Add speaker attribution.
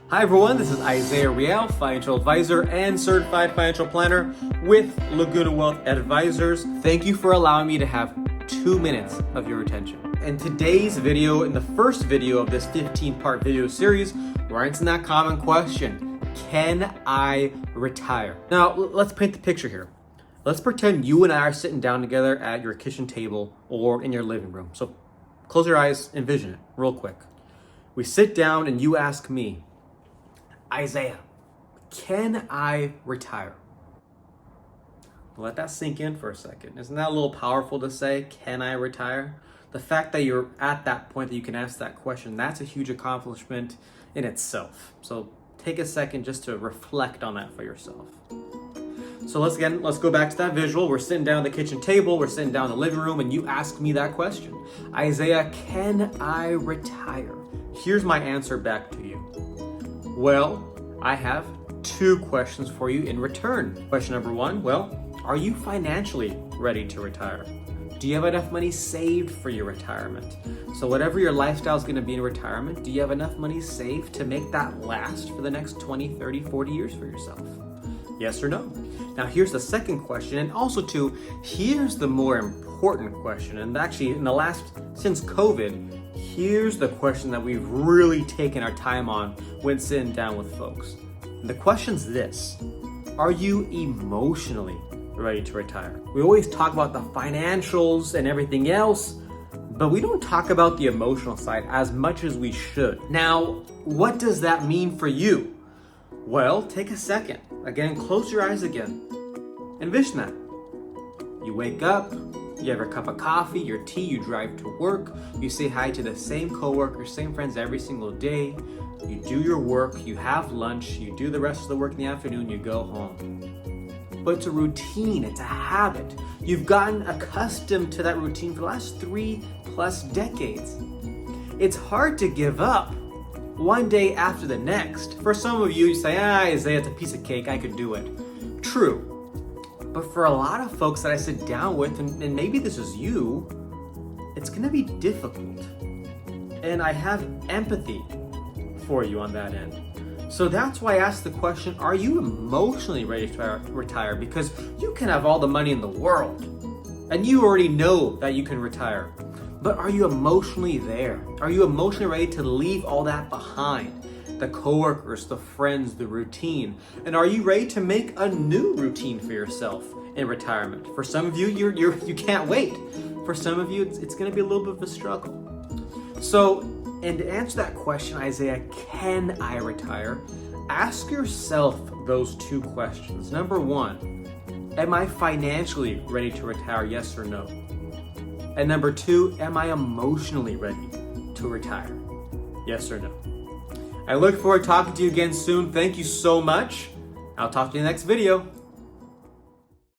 Speaker 1: Hi everyone, this is Isaiah Riel, financial advisor and certified financial planner with Laguna Wealth Advisors. Thank you for allowing me to have 2 minutes of your attention. In today's video, in the first video of this 15-part video series, we're answering that common question: can I retire? Now, let's paint the picture here. Let's pretend you and I are sitting down together at your kitchen table or in your living room. So close your eyes, envision it real quick. We sit down and you ask me, Isaiah, can I retire? Let that sink in for a second. Isn't that a little powerful to say, can I retire? The fact that you're at that point that you can ask that question, that's a huge accomplishment in itself. So take a second just to reflect on that for yourself. So let's go back to that visual. We're sitting down at the kitchen table, we're sitting down in the living room, and you ask me that question. Isaiah, can I retire? Here's my answer back to you. Well, I have 2 questions for you in return. Question number 1, are you financially ready to retire? Do you have enough money saved for your retirement? So whatever your lifestyle is going to be in retirement, do you have enough money saved to make that last for the next 20, 30, 40 years for yourself? Yes or no? Now here's the second question, and also too, here's the more important question. And actually since COVID, here's the question that we've really taken our time on when sitting down with folks. And the question's this: are you emotionally ready to retire? We always talk about the financials and everything else, but we don't talk about the emotional side as much as we should. Now, what does that mean for you? Well, take a second. Again, close your eyes again. Envision that. You wake up, you have your cup of coffee, your tea, you drive to work, you say hi to the same coworkers, same friends every single day, you do your work, you have lunch, you do the rest of the work in the afternoon, you go home. But it's a routine, it's a habit. You've gotten accustomed to that routine for the last 3+ decades. It's hard to give up one day after the next. For some of you, you say, Isaiah, it's a piece of cake, I could do it. True. But for a lot of folks that I sit down with, and maybe this is you, it's gonna be difficult. And I have empathy for you on that end. So that's why I asked the question, are you emotionally ready to retire? Because you can have all the money in the world, and you already know that you can retire. But are you emotionally there? Are you emotionally ready to leave all that behind? The coworkers, the friends, the routine. And are you ready to make a new routine for yourself in retirement? For some of you, you can't wait. For some of you, it's gonna be a little bit of a struggle. So, and to answer that question, Isaiah, can I retire? Ask yourself those 2 questions. Number 1, am I financially ready to retire, yes or no? And number 2, am I emotionally ready to retire? Yes or no? I look forward to talking to you again soon. Thank you so much. I'll talk to you in the next video.